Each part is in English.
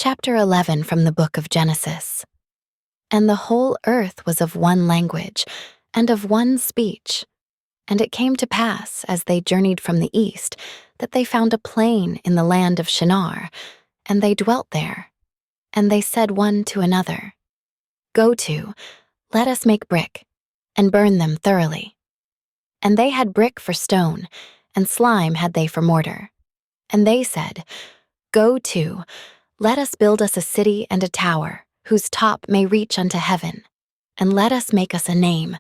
Chapter 11 from the book of Genesis. And the whole earth was of one language, and of one speech. And it came to pass, as they journeyed from the east, that they found a plain in the land of Shinar, and they dwelt there. And they said one to another, Go to, let us make brick, and burn them thoroughly. And they had brick for stone, and slime had they for mortar. And they said, Go to, let us build us a city and a tower, whose top may reach unto heaven. And let us make us a name,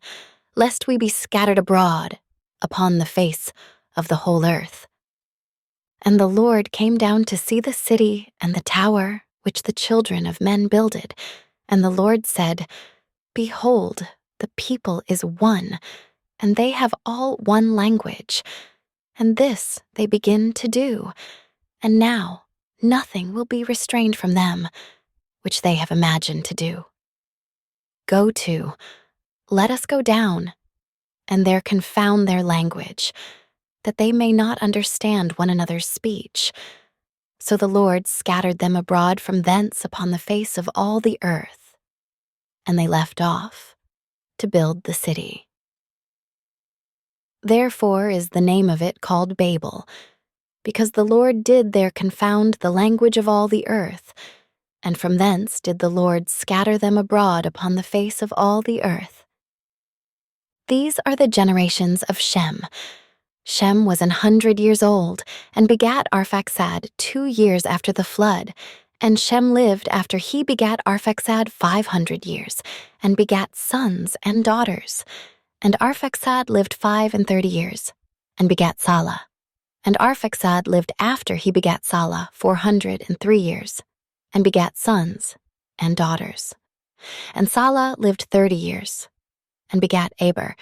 lest we be scattered abroad upon the face of the whole earth. And the Lord came down to see the city and the tower which the children of men builded. And the Lord said, Behold, the people is one, and they have all one language. And this they begin to do. And now nothing will be restrained from them, which they have imagined to do. Go to, let us go down, and there confound their language, that they may not understand one another's speech. So the Lord scattered them abroad from thence upon the face of all the earth, and they left off to build the city. Therefore is the name of it called Babel, because the Lord did there confound the language of all the earth, and from thence did the Lord scatter them abroad upon the face of all the earth. These are the generations of Shem. Shem was 100 years old, and begat Arphaxad 2 years after the flood. And Shem lived after he begat Arphaxad 500 years, and begat sons and daughters. And Arphaxad lived 35 years, and begat Salah. And Arphaxad lived after he begat Salah 403 years, and begat sons and daughters. And Salah lived 30 years, and begat Aber.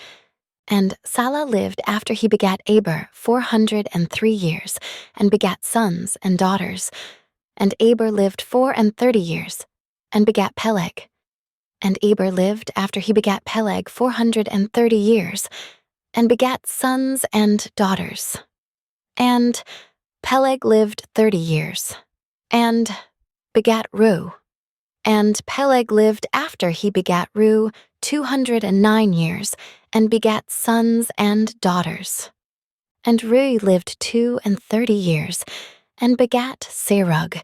And Salah lived after he begat Aber 403 years, and begat sons and daughters. And Aber lived 34 years, and begat Peleg. And Aber lived after he begat Peleg 430 years, and begat sons and daughters. And Peleg lived 30 years, and begat Reu. And Peleg lived after he begat Reu 209 years, and begat sons and daughters. And Reu lived 32 years, and begat Serug.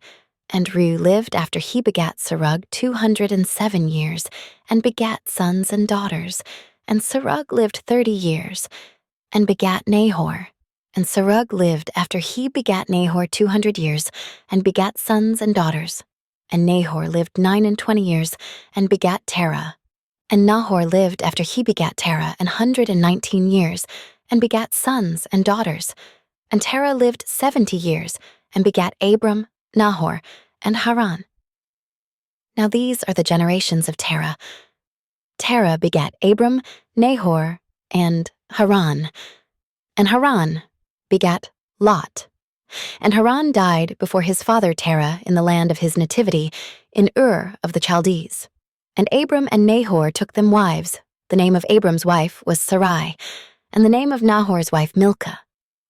And Reu lived after he begat Serug 207 years, and begat sons and daughters. And Serug lived 30 years, and begat Nahor. And Serug lived after he begat Nahor 200 years, and begat sons and daughters. And Nahor lived 29 years, and begat Terah. And Nahor lived after he begat Terah 119 years, and begat sons and daughters. And Terah lived 70 years, and begat Abram, Nahor, and Haran. Now these are the generations of Terah. Terah begat Abram, Nahor, and Haran. And Haran begat Lot. And Haran died before his father Terah in the land of his nativity, in Ur of the Chaldees. And Abram and Nahor took them wives. The name of Abram's wife was Sarai, and the name of Nahor's wife Milcah,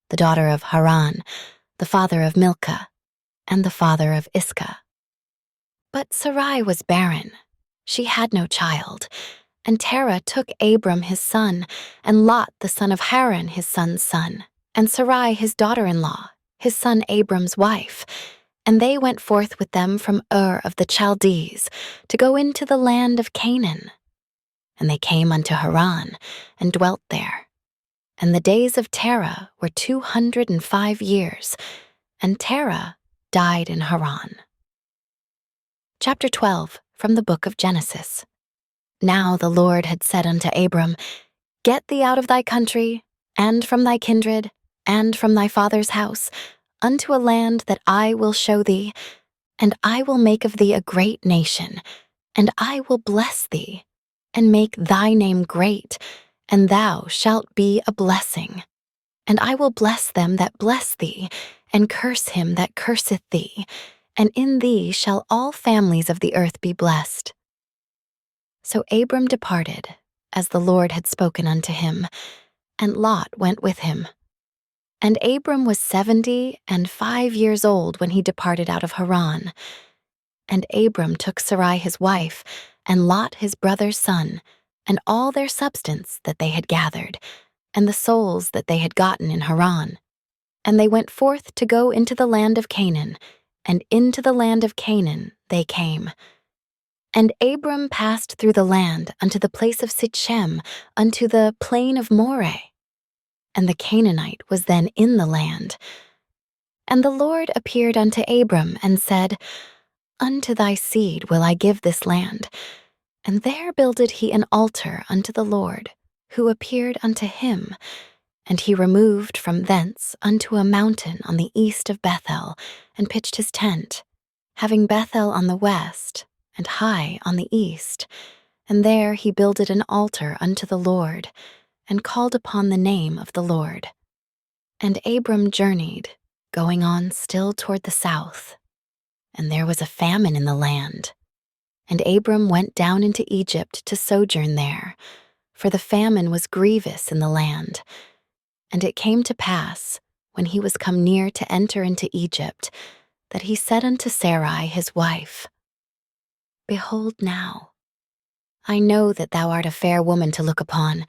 the daughter of Haran, the father of Milcah, and the father of Iscah. But Sarai was barren. She had no child. And Terah took Abram his son, and Lot the son of Haran his son's son, and Sarai his daughter-in-law, his son Abram's wife. And they went forth with them from Ur of the Chaldees, to go into the land of Canaan. And they came unto Haran, and dwelt there. And the days of Terah were 205 years, and Terah died in Haran. Chapter 12 from the book of Genesis. Now the Lord had said unto Abram, Get thee out of thy country, and from thy kindred, and from thy father's house, unto a land that I will show thee, and I will make of thee a great nation, and I will bless thee, and make thy name great, and thou shalt be a blessing. And I will bless them that bless thee, and curse him that curseth thee, and in thee shall all families of the earth be blessed. So Abram departed, as the Lord had spoken unto him, and Lot went with him. And Abram was 75 years old when he departed out of Haran. And Abram took Sarai his wife, and Lot his brother's son, and all their substance that they had gathered, and the souls that they had gotten in Haran. And they went forth to go into the land of Canaan, and into the land of Canaan they came. And Abram passed through the land unto the place of Sichem, unto the plain of Moreh. And the Canaanite was then in the land. And the Lord appeared unto Abram, and said, Unto thy seed will I give this land. And there builded he an altar unto the Lord, who appeared unto him. And he removed from thence unto a mountain on the east of Bethel, and pitched his tent, having Bethel on the west, and Hai on the east. And there he builded an altar unto the Lord, and called upon the name of the Lord. And Abram journeyed, going on still toward the south. And there was a famine in the land. And Abram went down into Egypt to sojourn there, for the famine was grievous in the land. And it came to pass, when he was come near to enter into Egypt, that he said unto Sarai his wife, Behold now, I know that thou art a fair woman to look upon.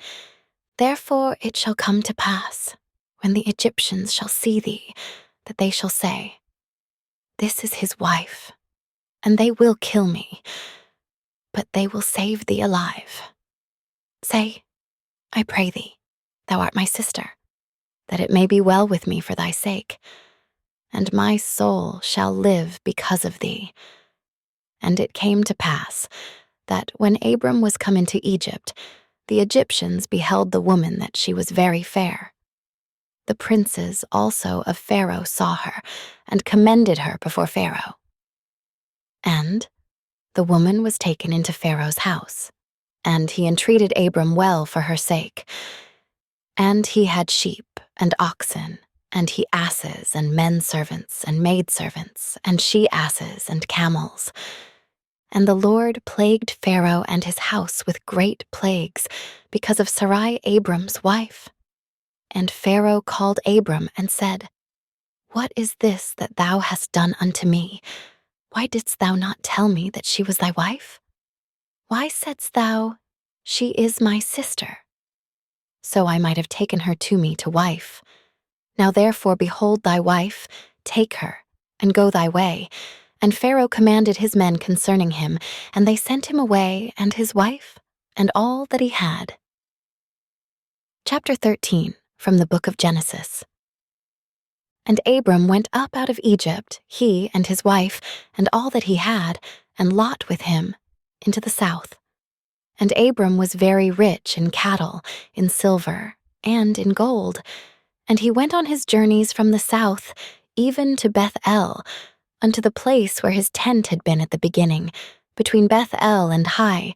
Therefore it shall come to pass, when the Egyptians shall see thee, that they shall say, This is his wife, and they will kill me, but they will save thee alive. Say, I pray thee, thou art my sister, that it may be well with me for thy sake, and my soul shall live because of thee. And it came to pass, that when Abram was come into Egypt, the Egyptians beheld the woman that she was very fair. The princes also of Pharaoh saw her, and commended her before Pharaoh. And the woman was taken into Pharaoh's house, and he entreated Abram well for her sake. And he had sheep and oxen, and he asses and men servants and maid servants, and she asses and camels. And the Lord plagued Pharaoh and his house with great plagues, because of Sarai Abram's wife. And Pharaoh called Abram and said, What is this that thou hast done unto me? Why didst thou not tell me that she was thy wife? Why saidst thou, She is my sister? So I might have taken her to me to wife. Now therefore behold thy wife, take her, and go thy way. And Pharaoh commanded his men concerning him, and they sent him away, and his wife, and all that he had. Chapter 13, from the book of Genesis. And Abram went up out of Egypt, he and his wife, and all that he had, and Lot with him, into the south. And Abram was very rich in cattle, in silver, and in gold. And he went on his journeys from the south, even to Beth-el, unto the place where his tent had been at the beginning, between Beth-el and Hai,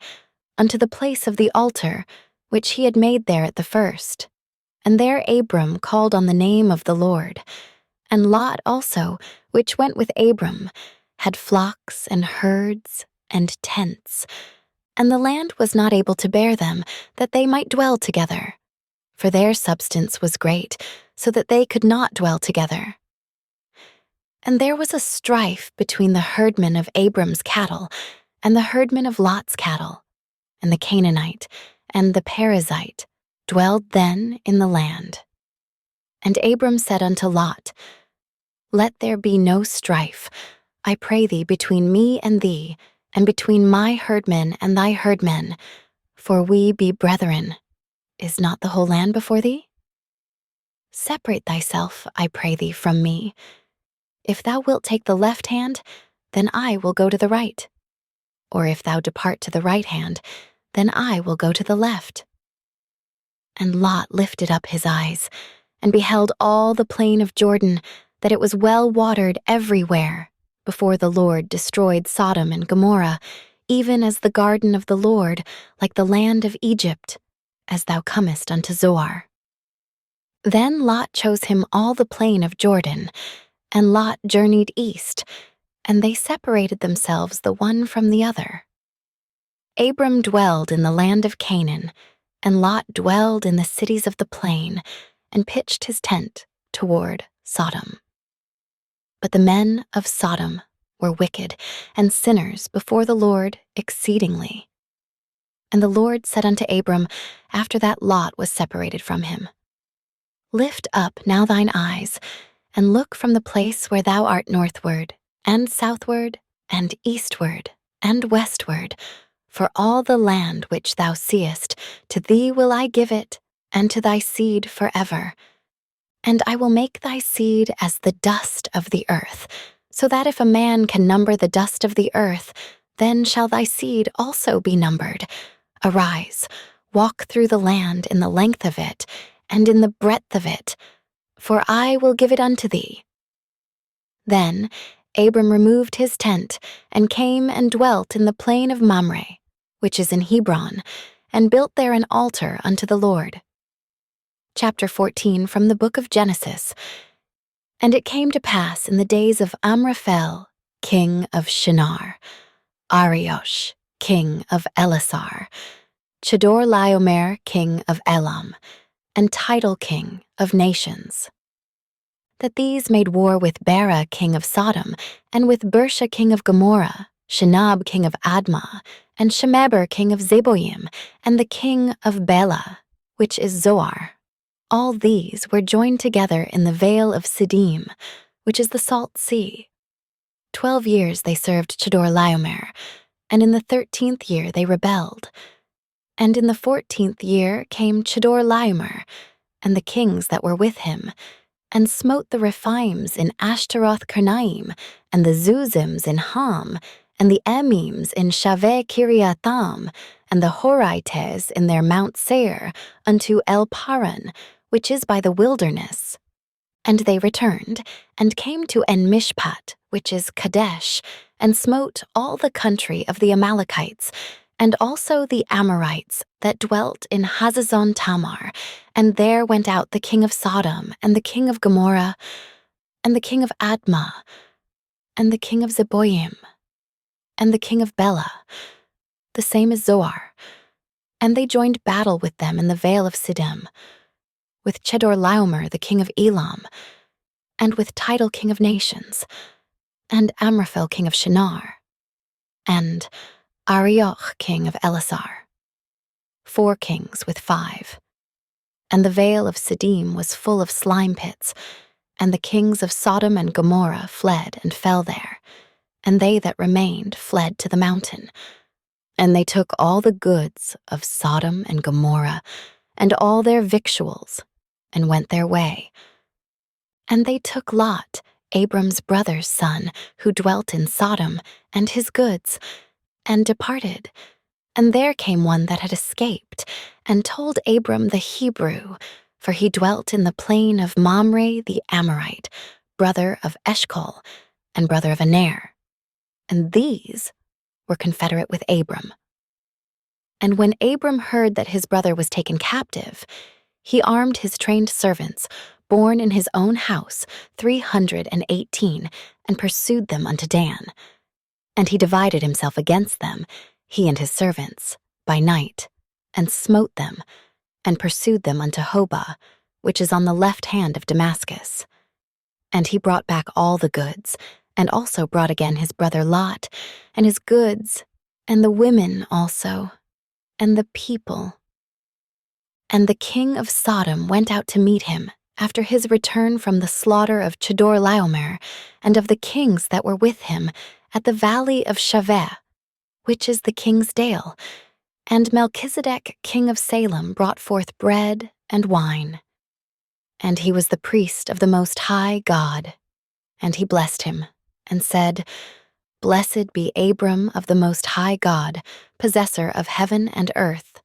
unto the place of the altar, which he had made there at the first. And there Abram called on the name of the Lord. And Lot also, which went with Abram, had flocks and herds and tents. And the land was not able to bear them, that they might dwell together. For their substance was great, so that they could not dwell together. And there was a strife between the herdmen of Abram's cattle and the herdmen of Lot's cattle. And the Canaanite and the Perizzite dwelled then in the land. And Abram said unto Lot, Let there be no strife, I pray thee, between me and thee, and between my herdmen and thy herdmen, for we be brethren. Is not the whole land before thee? Separate thyself, I pray thee, from me. If thou wilt take the left hand, then I will go to the right. Or if thou depart to the right hand, then I will go to the left. And Lot lifted up his eyes, and beheld all the plain of Jordan, that it was well watered everywhere, before the Lord destroyed Sodom and Gomorrah, even as the garden of the Lord, like the land of Egypt, as thou comest unto Zoar. Then Lot chose him all the plain of Jordan, and Lot journeyed east, and they separated themselves the one from the other. Abram dwelled in the land of Canaan, and Lot dwelled in the cities of the plain, and pitched his tent toward Sodom. But the men of Sodom were wicked, and sinners before the Lord exceedingly. And the Lord said unto Abram, after that Lot was separated from him, Lift up now thine eyes, and look from the place where thou art northward, and southward, and eastward, and westward, for all the land which thou seest, to thee will I give it, and to thy seed forever. And I will make thy seed as the dust of the earth, so that if a man can number the dust of the earth, then shall thy seed also be numbered. Arise, walk through the land in the length of it, and in the breadth of it, for I will give it unto thee. Then Abram removed his tent, and came and dwelt in the plain of Mamre, which is in Hebron, and built there an altar unto the Lord. Chapter 14 from the book of Genesis. And it came to pass in the days of Amraphel, king of Shinar, Ariosh, king of Elasar, Chedorlaomer, king of Elam, and Tidal, king of nations, that these made war with Bera, king of Sodom, and with Bersha, king of Gomorrah, Shinab, king of Admah, and Shemeber, king of Zeboim, and the king of Bela, which is Zoar. All these were joined together in the vale of Siddim, which is the salt sea. 12 years they served Chedorlaomer, and in the 13th year they rebelled. And in the 14th year came Chedorlaomer, and the kings that were with him, and smote the Rephaims in Ashtaroth Karnaim, and the Zuzims in Ham, and the Emims in Shaveh Kiriatham, and the Horites in their Mount Seir, unto El Paran, which is by the wilderness. And they returned, and came to En-Mishpat, which is Kadesh, and smote all the country of the Amalekites, and also the Amorites that dwelt in Hazazon Tamar, and there went out the king of Sodom, and the king of Gomorrah, and the king of Admah, and the king of Zeboim, and the king of Bela, the same as Zoar, and they joined battle with them in the vale of Siddim, with Chedorlaomer the king of Elam, and with Tidal king of nations, and Amraphel king of Shinar, and Arioch king of Elasar. 4 kings with 5. And the vale of Siddim was full of slime pits, and the kings of Sodom and Gomorrah fled and fell there, and they that remained fled to the mountain. And they took all the goods of Sodom and Gomorrah, and all their victuals, and went their way. And they took Lot, Abram's brother's son, who dwelt in Sodom, and his goods, and departed. And there came one that had escaped, and told Abram the Hebrew, for he dwelt in the plain of Mamre the Amorite, brother of Eshcol, and brother of Aner. And these were confederate with Abram. And when Abram heard that his brother was taken captive, he armed his trained servants, born in his own house, 318, and pursued them unto Dan. And he divided himself against them, he and his servants, by night, and smote them, and pursued them unto Hobah, which is on the left hand of Damascus. And he brought back all the goods, and also brought again his brother Lot, and his goods, and the women also, and the people. And the king of Sodom went out to meet him, after his return from the slaughter of Chedorlaomer, and of the kings that were with him, at the valley of Shaveh, which is the king's dale. And Melchizedek king of Salem brought forth bread and wine. And he was the priest of the Most High God. And he blessed him, and said, Blessed be Abram of the Most High God, possessor of heaven and earth.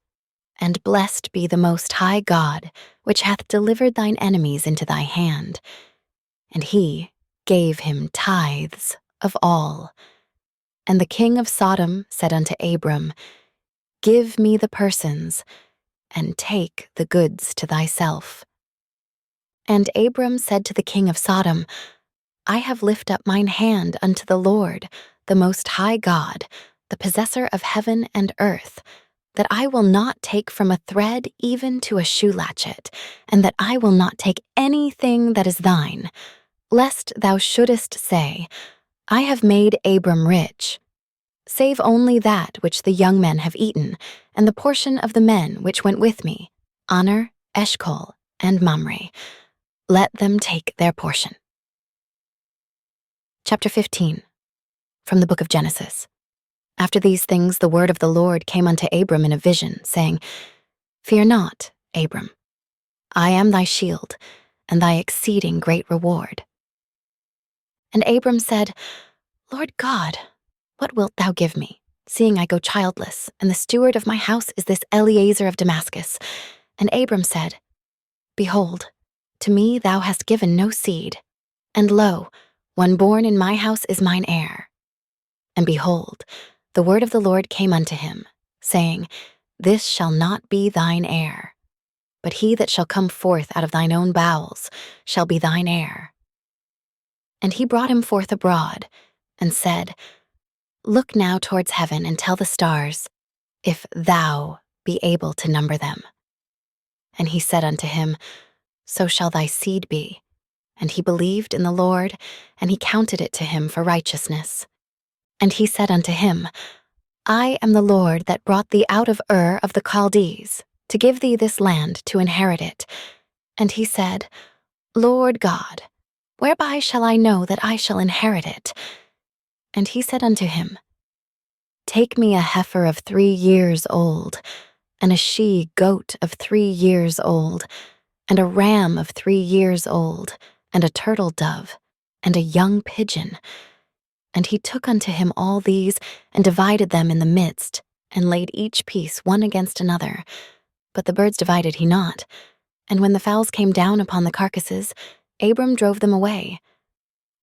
And blessed be the Most High God, which hath delivered thine enemies into thy hand. And he gave him tithes of all. And the king of Sodom said unto Abram, Give me the persons, and take the goods to thyself. And Abram said to the king of Sodom, I have lifted up mine hand unto the Lord, the Most High God, the possessor of heaven and earth, that I will not take from a thread even to a shoe latchet, and that I will not take anything that is thine, lest thou shouldest say, I have made Abram rich, save only that which the young men have eaten, and the portion of the men which went with me, Honor, Eshcol, and Mamre. Let them take their portion. Chapter 15. From the book of Genesis. After these things the word of the Lord came unto Abram in a vision, saying, Fear not, Abram. I am thy shield, and thy exceeding great reward. And Abram said, Lord God, what wilt thou give me, seeing I go childless, and the steward of my house is this Eliezer of Damascus? And Abram said, Behold, to me thou hast given no seed, and lo, one born in my house is mine heir. And behold, the word of the Lord came unto him, saying, This shall not be thine heir, but he that shall come forth out of thine own bowels shall be thine heir. And he brought him forth abroad, and said, Look now towards heaven and tell the stars, if thou be able to number them. And he said unto him, So shall thy seed be. And he believed in the Lord, and he counted it to him for righteousness. And he said unto him, I am the Lord that brought thee out of Ur of the Chaldees, to give thee this land to inherit it. And he said, Lord God, whereby shall I know that I shall inherit it? And he said unto him, Take me a heifer of 3 years old, and a she-goat of 3 years old, and a ram of 3 years old, and a turtle dove, and a young pigeon. And he took unto him all these, and divided them in the midst, and laid each piece one against another. But the birds divided he not. And when the fowls came down upon the carcasses, Abram drove them away.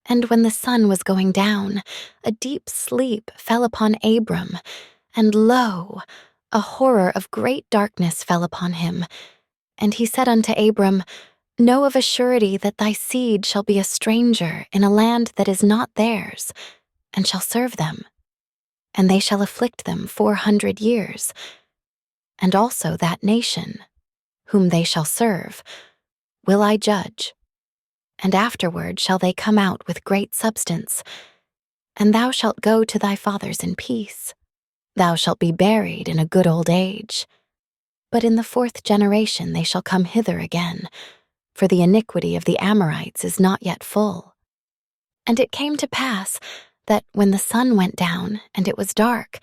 And when the sun was going down, a deep sleep fell upon Abram, and lo, a horror of great darkness fell upon him. And he said unto Abram, Know of a surety that thy seed shall be a stranger in a land that is not theirs, and shall serve them, and they shall afflict them 400 years. And also that nation, whom they shall serve, will I judge, and afterward shall they come out with great substance. And thou shalt go to thy fathers in peace. Thou shalt be buried in a good old age. But in the 4th generation they shall come hither again, for the iniquity of the Amorites is not yet full. And it came to pass that when the sun went down and it was dark,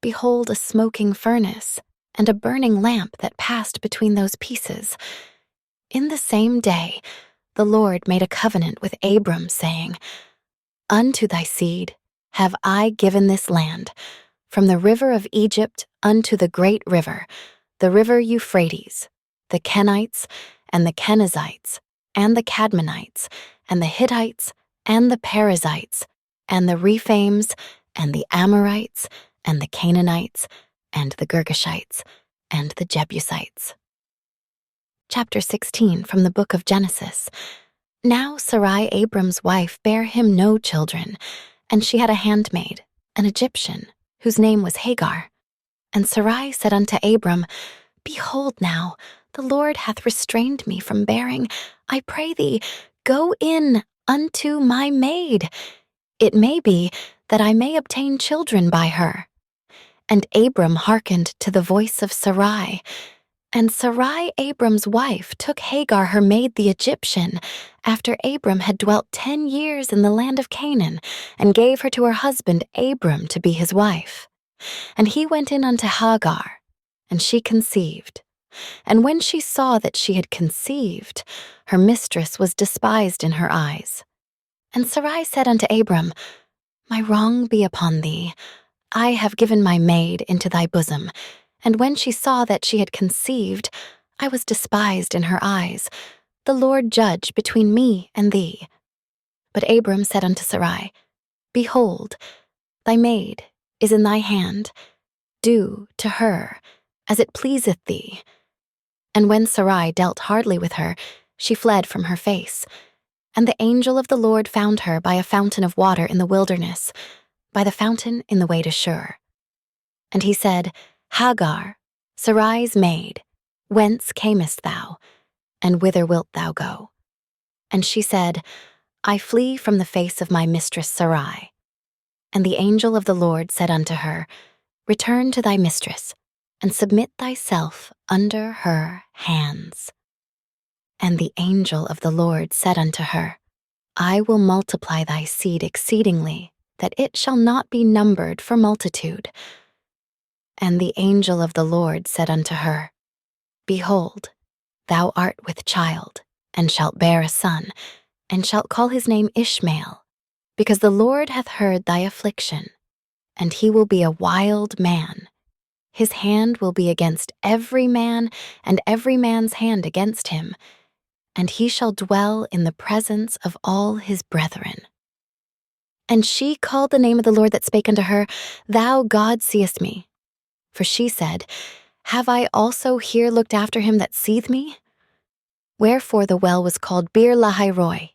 behold, a smoking furnace, and a burning lamp that passed between those pieces. In the same day the Lord made a covenant with Abram, saying, Unto thy seed have I given this land, from the river of Egypt unto the great river, the river Euphrates, the Kenites, and the Kenizzites, and the Cadmonites, and the Hittites, and the Perizzites, and the Rephaims, and the Amorites, and the Canaanites, and the Girgashites, and the Jebusites. Chapter 16 from the book of Genesis. Now Sarai Abram's wife bare him no children, and she had a handmaid, an Egyptian, whose name was Hagar. And Sarai said unto Abram, Behold now, the Lord hath restrained me from bearing. I pray thee, go in unto my maid. It may be that I may obtain children by her. And Abram hearkened to the voice of Sarai. And Sarai Abram's wife took Hagar her maid the Egyptian, after Abram had dwelt 10 years in the land of Canaan, and gave her to her husband Abram to be his wife. And he went in unto Hagar, and she conceived. And when she saw that she had conceived, her mistress was despised in her eyes. And Sarai said unto Abram, My wrong be upon thee. I have given my maid into thy bosom. And when she saw that she had conceived, I was despised in her eyes. The Lord judge between me and thee. But Abram said unto Sarai, Behold, thy maid is in thy hand. Do to her as it pleaseth thee. And when Sarai dealt hardly with her, she fled from her face. And the angel of the Lord found her by a fountain of water in the wilderness, by the fountain in the way to Shur. And he said, Hagar, Sarai's maid, whence camest thou, and whither wilt thou go? And she said, I flee from the face of my mistress Sarai. And the angel of the Lord said unto her, Return to thy mistress, and submit thyself under her hands. And the angel of the Lord said unto her, I will multiply thy seed exceedingly, that it shall not be numbered for multitude. And the angel of the Lord said unto her, Behold, thou art with child, and shalt bear a son, and shalt call his name Ishmael, because the Lord hath heard thy affliction, and he will be a wild man. His hand will be against every man, and every man's hand against him, and he shall dwell in the presence of all his brethren. And she called the name of the Lord that spake unto her, Thou God seest me. For she said, Have I also here looked after him that seeth me? Wherefore the well was called Bir Lahairoi.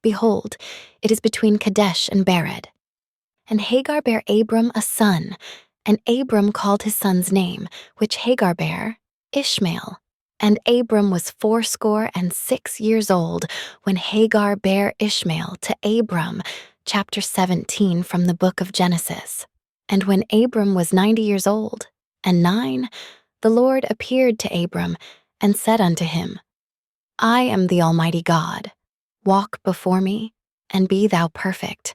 Behold, it is between Kadesh and Bered. And Hagar bare Abram a son, and Abram called his son's name, which Hagar bare, Ishmael. And Abram was 86 years old when Hagar bare Ishmael to Abram, chapter 17 from the book of Genesis. And when Abram was 90 years old, and 9, the Lord appeared to Abram, and said unto him, I am the Almighty God. Walk before me, and be thou perfect.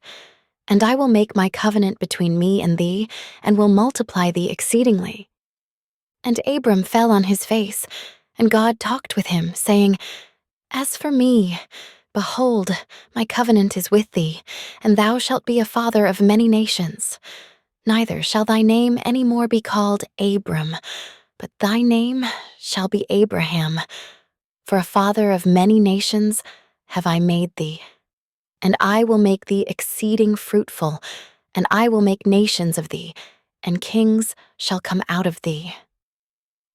And I will make my covenant between me and thee, and will multiply thee exceedingly. And Abram fell on his face, and God talked with him, saying, As for me, behold, my covenant is with thee, and thou shalt be a father of many nations. Neither shall thy name any more be called Abram, but thy name shall be Abraham. For a father of many nations have I made thee. And I will make thee exceeding fruitful, and I will make nations of thee, and kings shall come out of thee.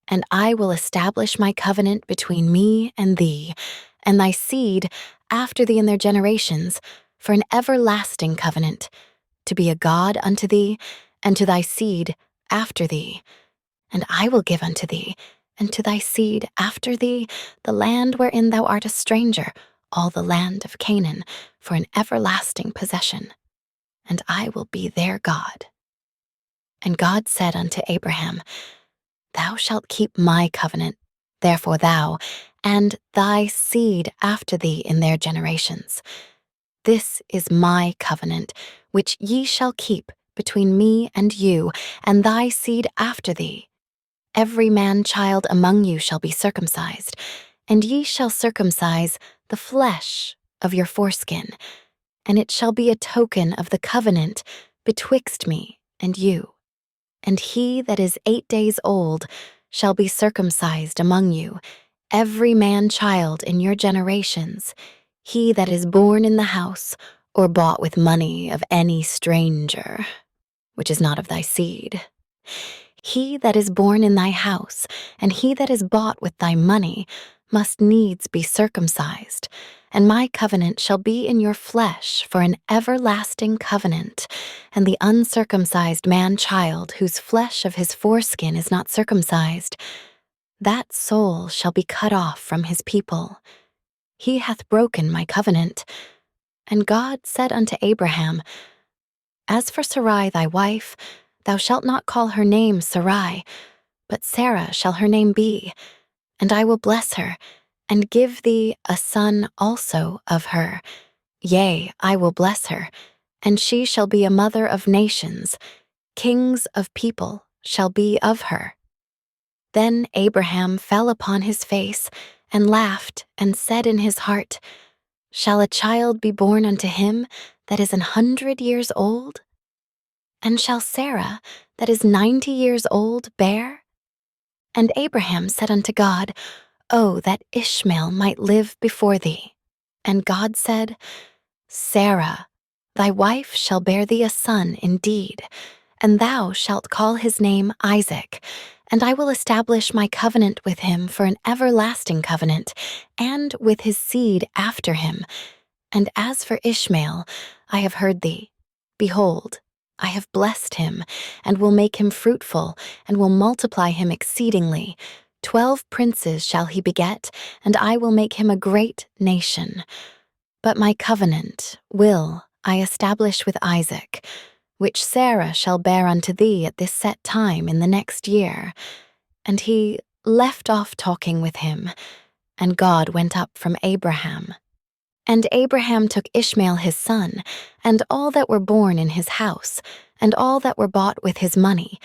And I will establish my covenant between me and thee, and thy seed after thee in their generations, for an everlasting covenant, to be a God unto thee, and to thy seed after thee. And I will give unto thee, and to thy seed after thee, the land wherein thou art a stranger, all the land of Canaan, for an everlasting possession. And I will be their God. And God said unto Abraham, Thou shalt keep my covenant, therefore thou, and thy seed after thee in their generations. This is my covenant, which ye shall keep between me and you, and thy seed after thee. Every man-child among you shall be circumcised, and ye shall circumcise the flesh of your foreskin, and it shall be a token of the covenant betwixt me and you. And he that is 8 days old shall be circumcised among you, every man-child in your generations, he that is born in the house, or bought with money of any stranger, which is not of thy seed. He that is born in thy house, and he that is bought with thy money, must needs be circumcised, and my covenant shall be in your flesh for an everlasting covenant, and the uncircumcised man-child whose flesh of his foreskin is not circumcised, that soul shall be cut off from his people. He hath broken my covenant. And God said unto Abraham, As for Sarai thy wife, thou shalt not call her name Sarai, but Sarah shall her name be, and I will bless her, and give thee a son also of her. Yea, I will bless her, and she shall be a mother of nations. Kings of people shall be of her. Then Abraham fell upon his face, and laughed, and said in his heart, Shall a child be born unto him that is 100 years old? And shall Sarah, that is 90 years old, bear? And Abraham said unto God, Oh, that Ishmael might live before thee. And God said, Sarah, thy wife shall bear thee a son indeed, and thou shalt call his name Isaac, and I will establish my covenant with him for an everlasting covenant, and with his seed after him. And as for Ishmael, I have heard thee. Behold, I have blessed him, and will make him fruitful, and will multiply him exceedingly. 12 princes shall he beget, and I will make him a great nation. But my covenant will I establish with Isaac, which Sarah shall bear unto thee at this set time in the next year. And he left off talking with him, and God went up from Abraham. And Abraham took Ishmael his son, and all that were born in his house, and all that were bought with his money,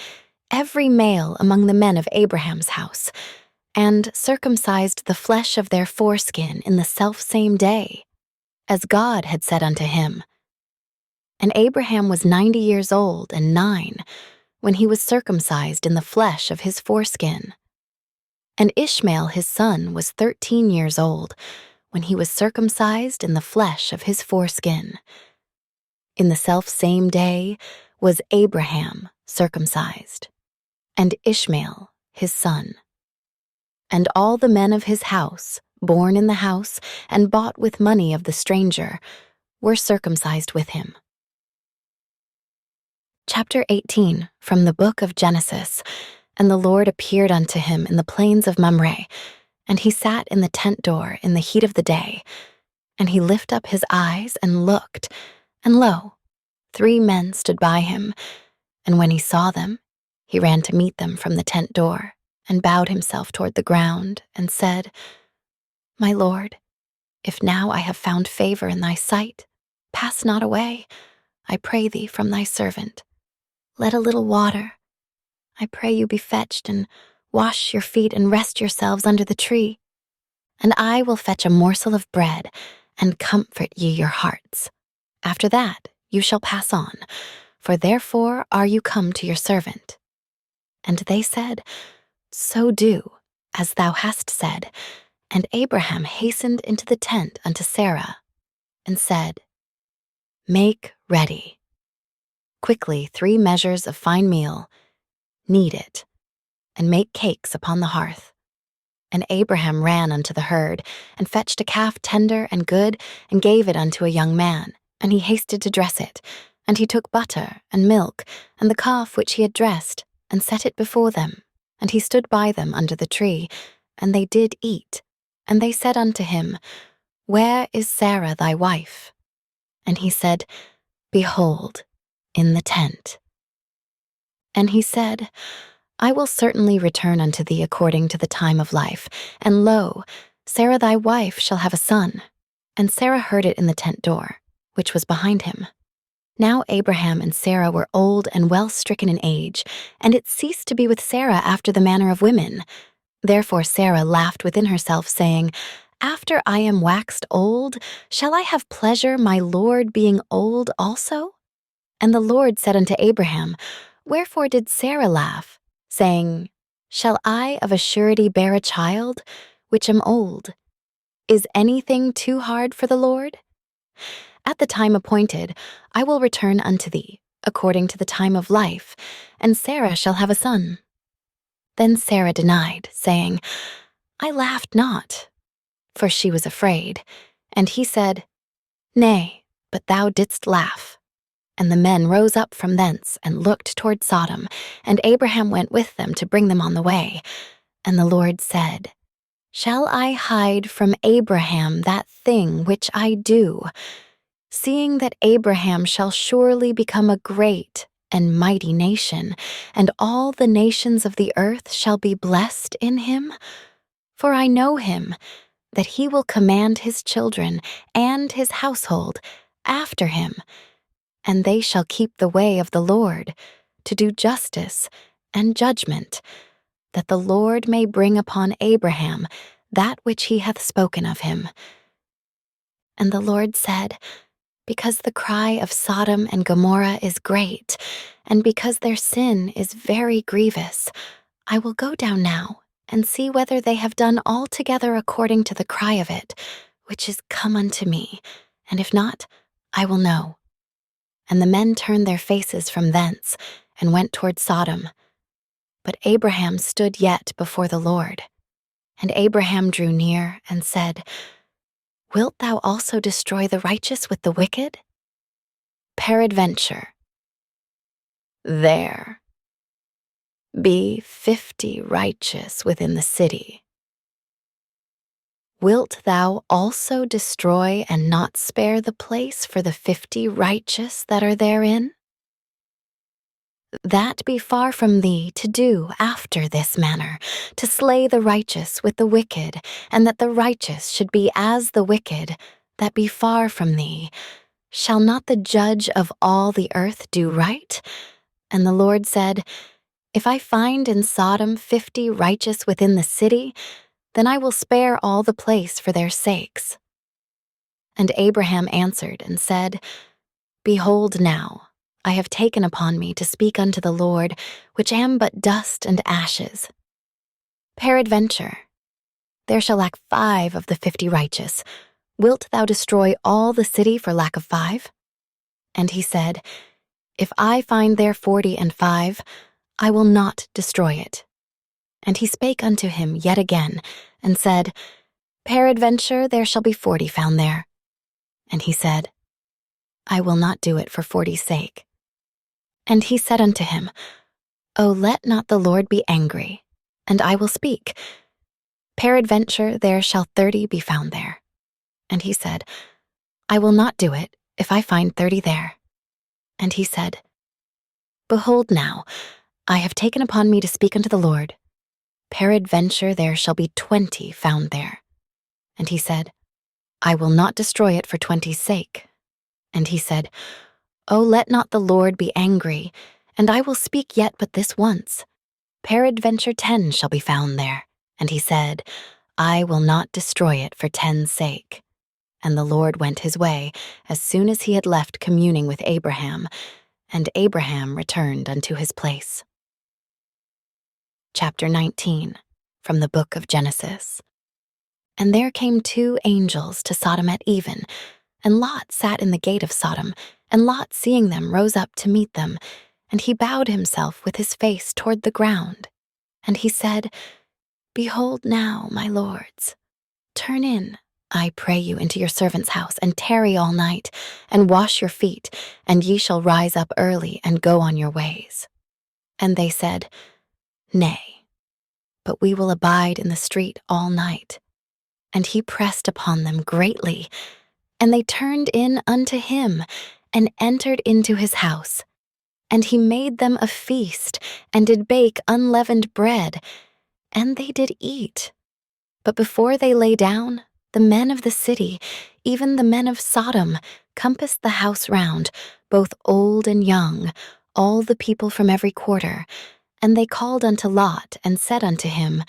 every male among the men of Abraham's house, and circumcised the flesh of their foreskin in the selfsame day, as God had said unto him. And Abraham was 90 years old and 9, when he was circumcised in the flesh of his foreskin. And Ishmael his son was 13 years old, when he was circumcised in the flesh of his foreskin. In the selfsame day was Abraham circumcised, and Ishmael his son. And all the men of his house, born in the house, and bought with money of the stranger, were circumcised with him. Chapter 18 from the book of Genesis. And the Lord appeared unto him in the plains of Mamre, and he sat in the tent door in the heat of the day. And he lifted up his eyes and looked, and lo, 3 men stood by him. And when he saw them, he ran to meet them from the tent door, and bowed himself toward the ground, and said, My Lord, if now I have found favor in thy sight, pass not away, I pray thee, from thy servant. Let a little water, I pray you, be fetched, and wash your feet and rest yourselves under the tree. And I will fetch a morsel of bread, and comfort ye your hearts. After that you shall pass on, for therefore are you come to your servant. And they said, So do, as thou hast said. And Abraham hastened into the tent unto Sarah, and said, Make ready. Quickly 3 measures of fine meal, knead it, and make cakes upon the hearth. And Abraham ran unto the herd, and fetched a calf tender and good, and gave it unto a young man, and he hasted to dress it. And he took butter and milk, and the calf which he had dressed, and set it before them. And he stood by them under the tree, and they did eat. And they said unto him, Where is Sarah thy wife? And he said, Behold, in the tent. And he said, I will certainly return unto thee according to the time of life, and lo, Sarah thy wife shall have a son. And Sarah heard it in the tent door, which was behind him. Now Abraham and Sarah were old and well stricken in age, and it ceased to be with Sarah after the manner of women. Therefore Sarah laughed within herself, saying, After I am waxed old, shall I have pleasure, my Lord being old also? And the Lord said unto Abraham, Wherefore did Sarah laugh, saying, Shall I of a surety bear a child, which am old? Is anything too hard for the Lord? At the time appointed, I will return unto thee, according to the time of life, and Sarah shall have a son. Then Sarah denied, saying, I laughed not, for she was afraid. And he said, Nay, but thou didst laugh. And the men rose up from thence, and looked toward Sodom, and Abraham went with them to bring them on the way. And the Lord said, Shall I hide from Abraham that thing which I do, seeing that Abraham shall surely become a great and mighty nation, and all the nations of the earth shall be blessed in him? For I know him, that he will command his children and his household after him, and they shall keep the way of the Lord, to do justice and judgment, that the Lord may bring upon Abraham that which he hath spoken of him. And the Lord said, Because the cry of Sodom and Gomorrah is great, and because their sin is very grievous, I will go down now, and see whether they have done altogether according to the cry of it, which is come unto me, and if not, I will know. And the men turned their faces from thence, and went toward Sodom. But Abraham stood yet before the Lord. And Abraham drew near, and said, Wilt thou also destroy the righteous with the wicked? Peradventure, there be 50 righteous within the city. Wilt thou also destroy and not spare the place for the 50 righteous that are therein? That be far from thee to do after this manner, to slay the righteous with the wicked, and that the righteous should be as the wicked, that be far from thee. Shall not the judge of all the earth do right? And the Lord said, If I find in Sodom 50 righteous within the city, then I will spare all the place for their sakes. And Abraham answered and said, Behold now, I have taken upon me to speak unto the Lord, which am but dust and ashes. Peradventure, there shall lack 5 of the 50 righteous. Wilt thou destroy all the city for lack of 5? And he said, If I find there 45, I will not destroy it. And he spake unto him yet again, and said, Peradventure there shall be 40 found there. And he said, I will not do it for 40's sake. And he said unto him, O let not the Lord be angry, and I will speak. Peradventure there shall 30 be found there. And he said, I will not do it, if I find 30 there. And he said, Behold now, I have taken upon me to speak unto the Lord. Peradventure there shall be 20 found there. And he said, I will not destroy it for 20's sake. And he said, O let not the Lord be angry, and I will speak yet but this once. Peradventure 10 shall be found there. And he said, I will not destroy it for 10's sake. And the Lord went his way, as soon as he had left communing with Abraham, and Abraham returned unto his place. Chapter 19, from the book of Genesis. And there came 2 angels to Sodom at even, and Lot sat in the gate of Sodom, and Lot, seeing them, rose up to meet them, and he bowed himself with his face toward the ground. And he said, Behold now, my lords, turn in, I pray you, into your servant's house, and tarry all night, and wash your feet, and ye shall rise up early, and go on your ways. And they said, Nay, but we will abide in the street all night. And he pressed upon them greatly, and they turned in unto him, and entered into his house. And he made them a feast, and did bake unleavened bread, and they did eat. But before they lay down, the men of the city, even the men of Sodom, compassed the house round, both old and young, all the people from every quarter. And they called unto Lot, and said unto him,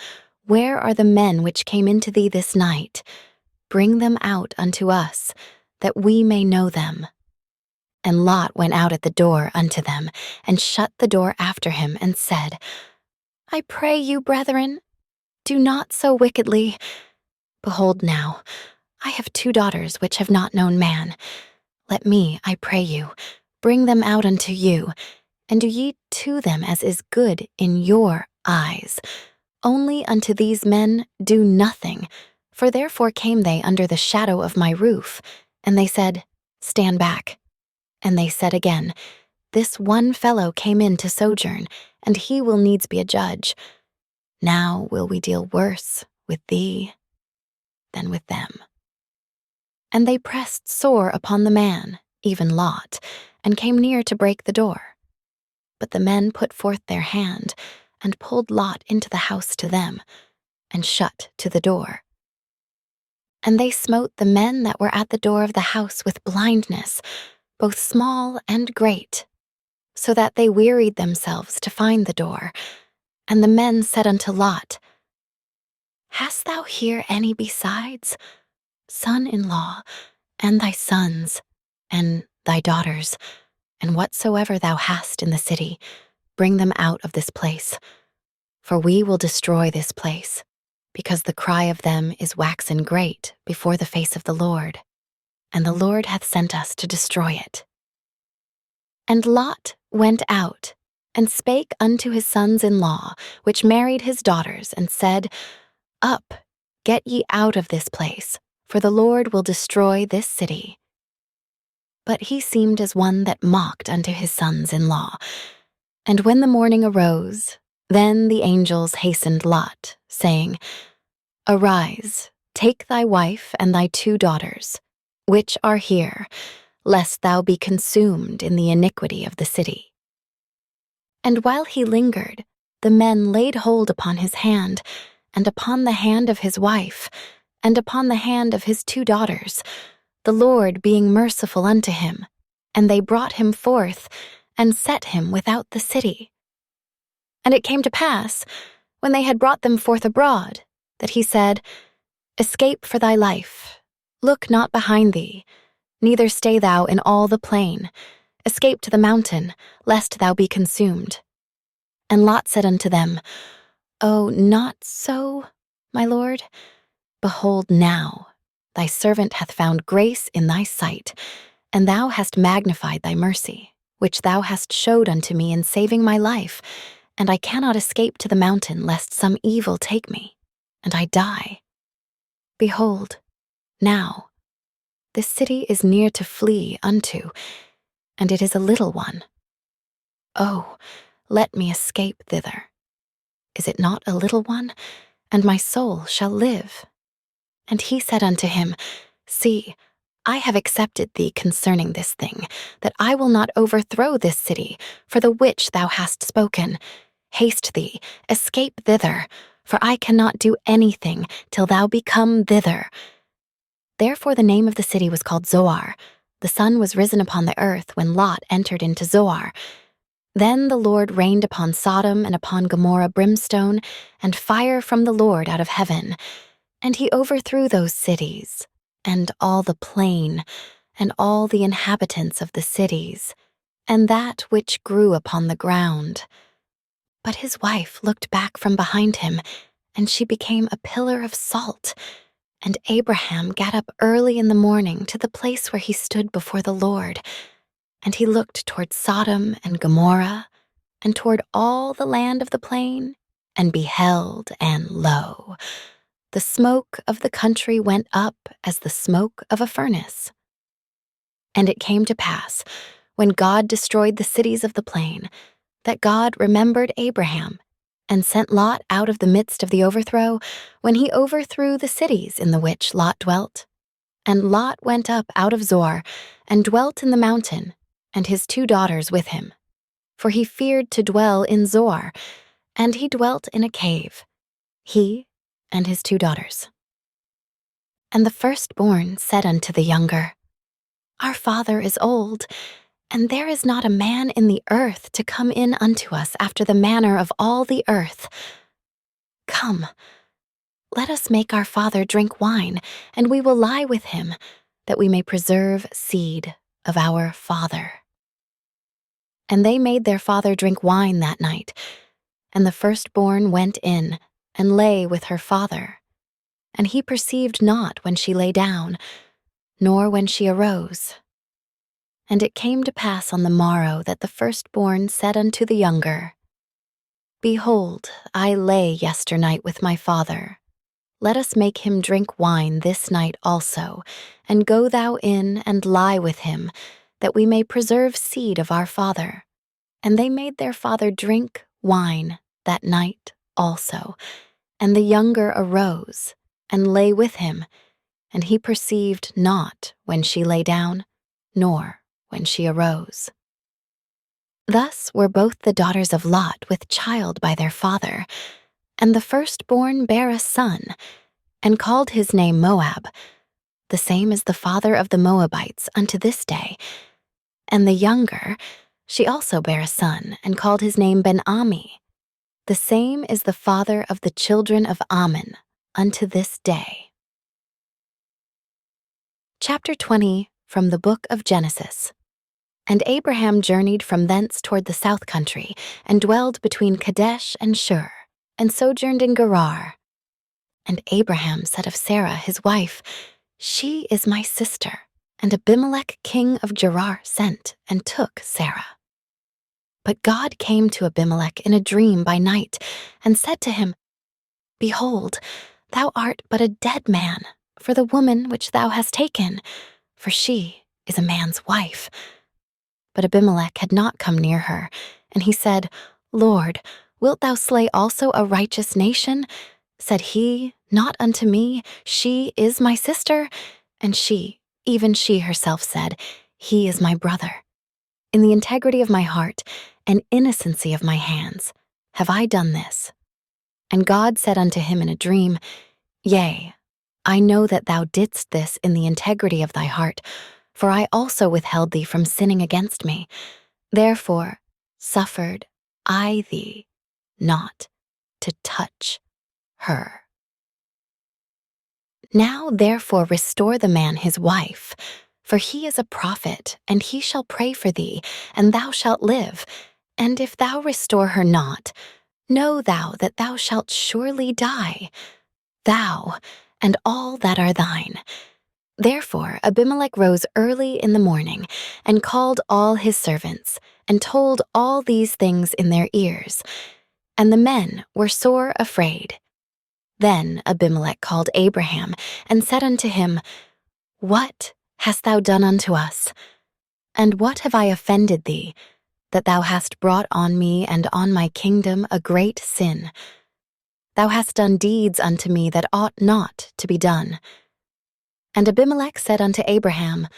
Where are the men which came into thee this night? Bring them out unto us, that we may know them. And Lot went out at the door unto them, and shut the door after him, and said, I pray you, brethren, do not so wickedly. Behold now, I have 2 daughters which have not known man. Let me, I pray you, bring them out unto you, and do ye to them as is good in your eyes. Only unto these men do nothing, for therefore came they under the shadow of my roof. And they said, Stand back. And they said again, This one fellow came in to sojourn, and he will needs be a judge. Now will we deal worse with thee than with them. And they pressed sore upon the man, even Lot, and came near to break the door. But the men put forth their hand, and pulled Lot into the house to them, and shut to the door. And they smote the men that were at the door of the house with blindness, both small and great, so that they wearied themselves to find the door. And the men said unto Lot, Hast thou here any besides, son-in-law, and thy sons, and thy daughters, and whatsoever thou hast in the city, bring them out of this place. For we will destroy this place, because the cry of them is waxen great before the face of the Lord, and the Lord hath sent us to destroy it. And Lot went out, and spake unto his sons-in-law, which married his daughters, and said, Up, get ye out of this place, for the Lord will destroy this city. But he seemed as one that mocked unto his sons-in-law. And when the morning arose, then the angels hastened Lot, saying, Arise, take thy wife and thy 2 daughters, which are here, lest thou be consumed in the iniquity of the city. And while he lingered, the men laid hold upon his hand, and upon the hand of his wife, and upon the hand of his 2 daughters, the Lord being merciful unto him, and they brought him forth, and set him without the city. And it came to pass, when they had brought them forth abroad, that he said, Escape for thy life, look not behind thee, neither stay thou in all the plain, escape to the mountain, lest thou be consumed. And Lot said unto them, O, not so, my lord. Behold now, thy servant hath found grace in thy sight, and thou hast magnified thy mercy, which thou hast showed unto me in saving my life, and I cannot escape to the mountain lest some evil take me, and I die. Behold, now, this city is near to flee unto, and it is a little one. Oh, let me escape thither. Is it not a little one? And my soul shall live. And he said unto him, See, I have accepted thee concerning this thing, that I will not overthrow this city, for the which thou hast spoken. Haste thee, escape thither, for I cannot do anything till thou be come thither. Therefore the name of the city was called Zoar. The sun was risen upon the earth when Lot entered into Zoar. Then the Lord rained upon Sodom and upon Gomorrah brimstone and fire from the Lord out of heaven, and he overthrew those cities, and all the plain, and all the inhabitants of the cities, and that which grew upon the ground. But his wife looked back from behind him, and she became a pillar of salt. And Abraham got up early in the morning to the place where he stood before the Lord, and he looked toward Sodom and Gomorrah, and toward all the land of the plain, and beheld, and lo, the smoke of the country went up as the smoke of a furnace. And it came to pass, when God destroyed the cities of the plain, that God remembered Abraham, and sent Lot out of the midst of the overthrow, when he overthrew the cities in the which Lot dwelt. And Lot went up out of Zoar, and dwelt in the mountain, and his 2 daughters with him. For he feared to dwell in Zoar, and he dwelt in a cave, he and his 2 daughters. And the firstborn said unto the younger, Our father is old, and there is not a man in the earth to come in unto us after the manner of all the earth. Come, let us make our father drink wine, and we will lie with him, that we may preserve seed of our father. And they made their father drink wine that night, and the firstborn went in, and lay with her father. And he perceived not when she lay down, nor when she arose. And it came to pass on the morrow that the firstborn said unto the younger, Behold, I lay yesternight with my father. Let us make him drink wine this night also, and go thou in and lie with him, that we may preserve seed of our father. And they made their father drink wine that night also. And the younger arose, and lay with him, and he perceived not when she lay down, nor when she arose. Thus were both the daughters of Lot with child by their father, and the firstborn bare a son, and called his name Moab. The same is the father of the Moabites unto this day. And the younger, she also bare a son, and called his name Ben-Ami. The same is the father of the children of Ammon unto this day. Chapter 20 from the book of Genesis. And Abraham journeyed from thence toward the south country, and dwelled between Kadesh and Shur, and sojourned in Gerar. And Abraham said of Sarah his wife, She is my sister. And Abimelech king of Gerar sent, and took Sarah. But God came to Abimelech in a dream by night, and said to him, Behold, thou art but a dead man, for the woman which thou hast taken, for she is a man's wife. But Abimelech had not come near her, and he said, Lord, wilt thou slay also a righteous nation? Said he, Not unto me, she is my sister. And she, even she herself said, He is my brother. In the integrity of my heart, and innocency of my hands, have I done this. And God said unto him in a dream, Yea, I know that thou didst this in the integrity of thy heart, for I also withheld thee from sinning against me. Therefore suffered I thee not to touch her. Now therefore restore the man his wife, for he is a prophet, and he shall pray for thee, and thou shalt live. And if thou restore her not, know thou that thou shalt surely die, thou and all that are thine. Therefore Abimelech rose early in the morning, and called all his servants, and told all these things in their ears. And the men were sore afraid. Then Abimelech called Abraham, and said unto him, What hast thou done unto us? And what have I offended thee, that thou hast brought on me and on my kingdom a great sin? Thou hast done deeds unto me that ought not to be done. And Abimelech said unto Abraham,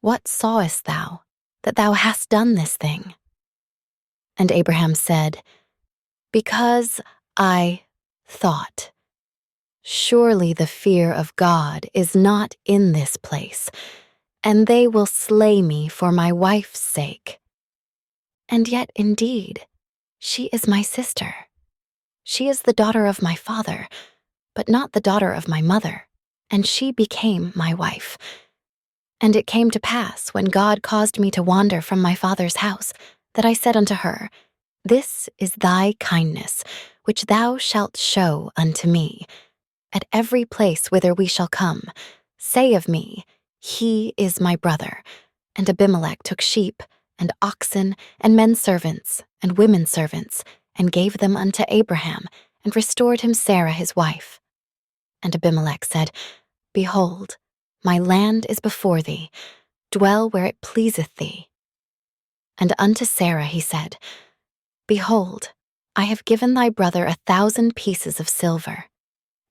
What sawest thou, that thou hast done this thing? And Abraham said, Because I thought, Surely the fear of God is not in this place, and they will slay me for my wife's sake. And yet, indeed, she is my sister. She is the daughter of my father, but not the daughter of my mother, and she became my wife. And it came to pass, when God caused me to wander from my father's house, that I said unto her, This is thy kindness, which thou shalt show unto me. At every place whither we shall come, say of me, He is my brother. And Abimelech took sheep, and oxen, and men servants, and women servants, and gave them unto Abraham, and restored him Sarah his wife. And Abimelech said, Behold, my land is before thee, dwell where it pleaseth thee. And unto Sarah he said, Behold, I have given thy brother 1,000 pieces of silver.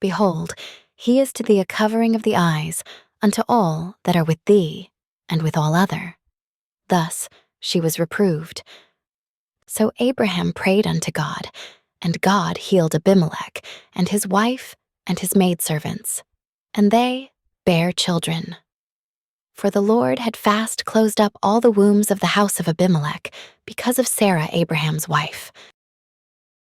Behold, he is to thee a covering of the eyes, unto all that are with thee, and with all other. Thus she was reproved. So Abraham prayed unto God, and God healed Abimelech, and his wife, and his maidservants, and they bare children. For the Lord had fast closed up all the wombs of the house of Abimelech, because of Sarah Abraham's wife.